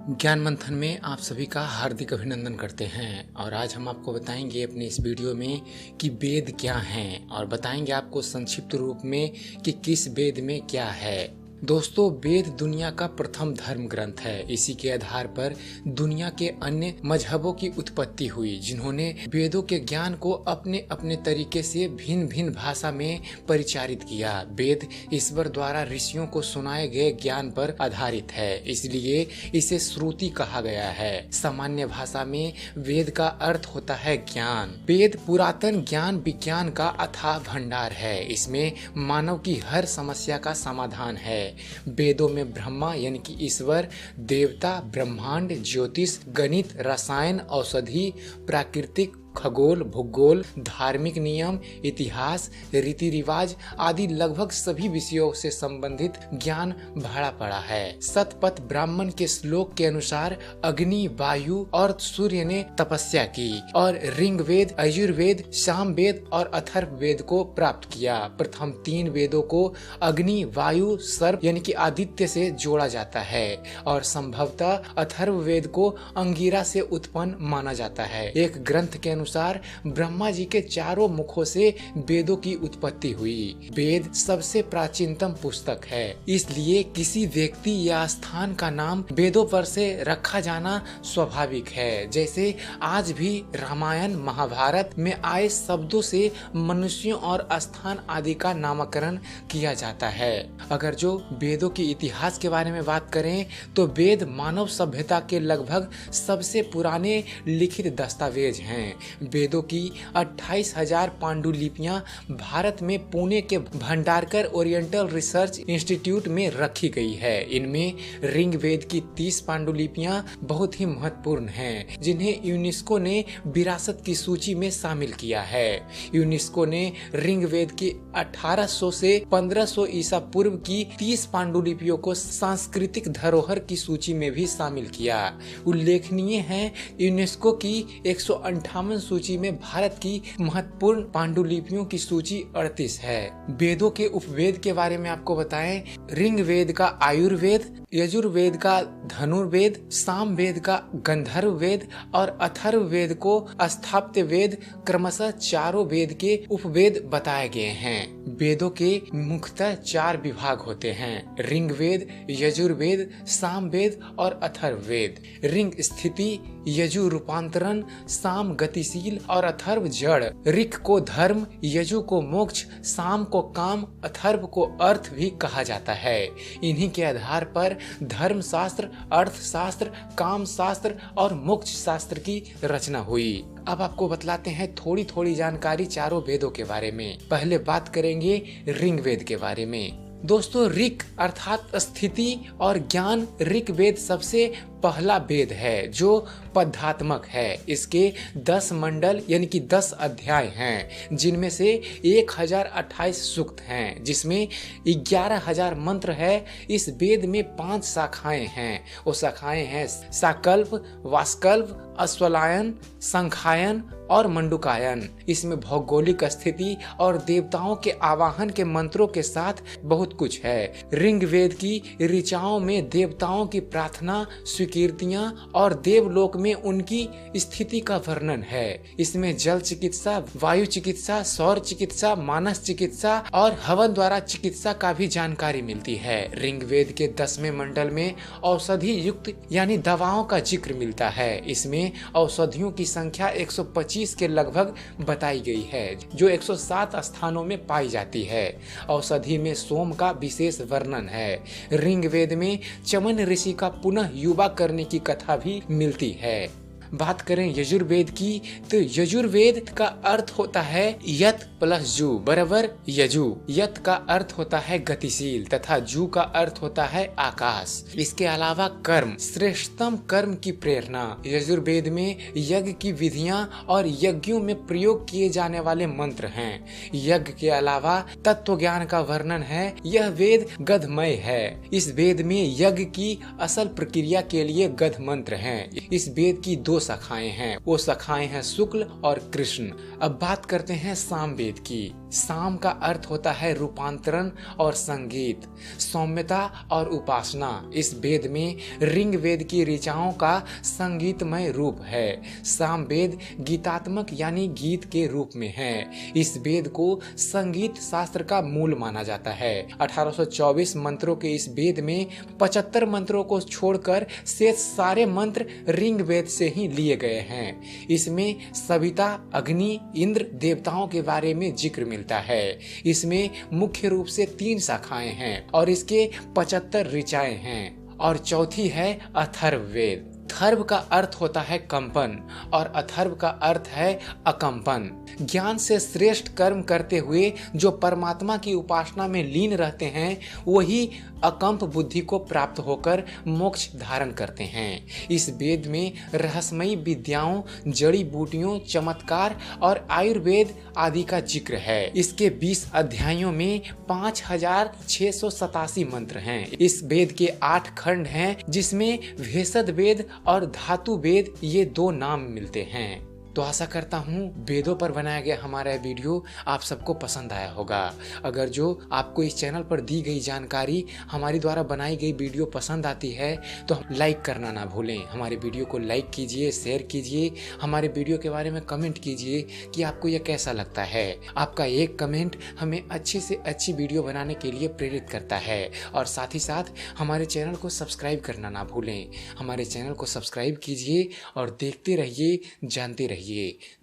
ज्ञान मंथन में आप सभी का हार्दिक अभिनंदन करते हैं। और आज हम आपको बताएंगे अपने इस वीडियो में कि वेद क्या हैं और बताएंगे आपको संक्षिप्त रूप में कि किस वेद में क्या है। दोस्तों, वेद दुनिया का प्रथम धर्म ग्रंथ है। इसी के आधार पर दुनिया के अन्य मजहबों की उत्पत्ति हुई, जिन्होंने वेदों के ज्ञान को अपने अपने तरीके से भिन्न भिन्न भाषा में परिचारित किया। वेद ईश्वर द्वारा ऋषियों को सुनाए गए ज्ञान पर आधारित है, इसलिए इसे श्रुति कहा गया है। सामान्य भाषा में वेद का अर्थ होता है ज्ञान। वेद पुरातन ज्ञान विज्ञान का अथाह भंडार है। इसमें मानव की हर समस्या का समाधान है। वेदों में ब्रह्मा यानी कि ईश्वर, देवता, ब्रह्मांड, ज्योतिष, गणित, रसायन, औषधि, प्राकृतिक, खगोल, भूगोल, धार्मिक नियम, इतिहास, रीति रिवाज आदि लगभग सभी विषयों से संबंधित ज्ञान भरा पड़ा है। सतपथ ब्राह्मण के श्लोक के अनुसार अग्नि, वायु और सूर्य ने तपस्या की और ऋग्वेद, यजुर्वेद, सामवेद और अथर्ववेद को प्राप्त किया। प्रथम तीन वेदों को अग्नि, वायु, सर्प यानी कि आदित्य से जोड़ा जाता है और संभवतः अथर्ववेद को अंगिरा से उत्पन्न माना जाता है। एक ग्रंथ के अनुसार ब्रह्मा जी के चारों मुखों से वेदों की उत्पत्ति हुई। वेद सबसे प्राचीनतम पुस्तक है, इसलिए किसी व्यक्ति या स्थान का नाम वेदों पर से रखा जाना स्वाभाविक है। जैसे आज भी रामायण, महाभारत में आए शब्दों से मनुष्यों और स्थान आदि का नामकरण किया जाता है। अगर जो वेदों के इतिहास के बारे में बात करें तो वेद मानव सभ्यता के लगभग सबसे पुराने लिखित दस्तावेज हैं। वेदों की 28,000 पांडुलिपियां भारत में पुणे के भंडारकर ओरिएंटल रिसर्च इंस्टीट्यूट में रखी गई है। इनमें ऋग्वेद की 30 पांडुलिपियां बहुत ही महत्वपूर्ण हैं, जिन्हें यूनेस्को ने विरासत की सूची में शामिल किया है। यूनेस्को ने ऋग्वेद की 1800 से 1500 ईसा पूर्व की 30 पांडुलिपियों को सांस्कृतिक धरोहर की सूची में भी शामिल किया। उल्लेखनीय है, यूनेस्को की 158 सूची में भारत की महत्वपूर्ण पांडुलिपियों की सूची 38 है। वेदों के उपवेद के बारे में आपको बताएं, ऋग्वेद का आयुर्वेद, यजुर्वेद का धनुर्वेद, सामवेद का गंधर्व वेद और अथर्ववेद को स्थाप्त्य वेद, क्रमशः चारों वेद के उपवेद बताए गए हैं। वेदों के मुख्यतः 4 विभाग होते हैं: ऋग्वेद, यजुर्वेद, सामवेद और अथर्ववेद। ऋग स्थिति, यजु रूपांतरण, साम गतिशील और अथर्व जड़। ऋक को धर्म, यजु को मोक्ष, साम को काम, अथर्व को अर्थ भी कहा जाता है। इन्हीं के आधार पर धर्म शास्त्र, अर्थ शास्त्र, काम शास्त्र और मोक्ष शास्त्र की रचना हुई। अब आपको बतलाते हैं थोड़ी थोड़ी जानकारी चारों वेदों के बारे में। पहले बात करेंगे ऋग्वेद के बारे में। दोस्तों, ऋक अर्थात स्थिति और ज्ञान ऋग्वेद सबसे पहला वेद है जो पदात्मक है। इसके 10 मंडल यानी कि 10 अध्याय हैं, जिनमें से 1028 सूक्त हैं, जिसमें 11,000 मंत्र है। इस वेद में 5 शाखाएं हैं। वो शाखाएं हैं साकल्प, वास्कल्प, अश्वलायन, संखायन और मंडुकायन। इसमें भौगोलिक स्थिति और देवताओं के आवाहन के मंत्रों के साथ बहुत कुछ है। ऋग्वेद की ऋचाओं में देवताओं की प्रार्थना, स्वीकृतियां और देवलोक में उनकी स्थिति का वर्णन है। इसमें जल चिकित्सा, वायु चिकित्सा, सौर चिकित्सा, मानस चिकित्सा और हवन द्वारा चिकित्सा का भी जानकारी मिलती है। ऋग्वेद के 10वें मंडल में औषधि युक्त यानी दवाओं का जिक्र मिलता है। इसमें औषधियों की संख्या 125 के लगभग बताई गई है, जो 107 स्थानों में पाई जाती है। औषधि में सोम का विशेष वर्णन है। ऋग्वेद में चमन ऋषि का पुनः युवा करने की कथा भी मिलती है। बात करें यजुर्वेद की, तो यजुर्वेद का अर्थ होता है यत प्लस जू बराबर यजु। यत का अर्थ होता है गतिशील तथा जू का अर्थ होता है आकाश। इसके अलावा कर्म, श्रेष्ठतम कर्म की प्रेरणा। यजुर्वेद में यज्ञ की विधियां और यज्ञों में प्रयोग किए जाने वाले मंत्र हैं। यज्ञ के अलावा तत्व ज्ञान का वर्णन है। यह वेद गधमय है। इस वेद में यज्ञ की असल प्रक्रिया के लिए गध मंत्र हैं। इस वेद की 2 शाखाएं हैं। वो शाखाएं हैं शुक्ल और कृष्ण। अब बात करते हैं सामवेद की। साम का अर्थ होता है रूपांतरण और संगीत, सौम्यता और उपासना। इस वेद में ऋग वेद की ऋचाओं का संगीतमय रूप है। सामवेद गीतात्मक यानी गीत के रूप में है। इस वेद को संगीत शास्त्र का मूल माना जाता है। 1824 मंत्रों के इस वेद में 75 मंत्रों को छोड़कर शेष सारे मंत्र ऋग वेद से ही लिए गए हैं। इसमें सविता, अग्नि, इंद्र देवताओं के बारे में जिक्र मिलता है। इसमें मुख्य रूप से 3 शाखाएं हैं और इसके 75 ऋचाएं हैं। और चौथी है अथर्ववेद। अथर्व का अर्थ होता है कंपन और अथर्व का अर्थ है अकंपन। ज्ञान से श्रेष्ठ कर्म करते हुए जो परमात्मा की उपासना में लीन रहते हैं वही अकंप बुद्धि को प्राप्त होकर मोक्ष धारण करते हैं। इस वेद में रहस्यमयी विद्याओं, जड़ी बूटियों, चमत्कार और आयुर्वेद आदि का जिक्र है। इसके 20 अध्यायों में 5687 मंत्र हैं। इस वेद के 8 खंड हैं जिसमें भेषज वेद और धातु वेद ये 2 नाम मिलते हैं। तो आशा करता हूँ वेदों पर बनाया गया हमारा वीडियो आप सबको पसंद आया होगा। अगर जो आपको इस चैनल पर दी गई जानकारी, हमारी द्वारा बनाई गई वीडियो पसंद आती है तो लाइक करना ना भूलें। हमारे वीडियो को लाइक कीजिए, शेयर कीजिए, हमारे वीडियो के बारे में कमेंट कीजिए कि आपको यह कैसा लगता है। आपका एक कमेंट हमें अच्छी से अच्छी वीडियो बनाने के लिए प्रेरित करता है। और साथ ही साथ हमारे चैनल को सब्सक्राइब करना ना भूलें। हमारे चैनल को सब्सक्राइब कीजिए और देखते रहिए, जानते रहिए।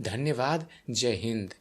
धन्यवाद। जय हिंद।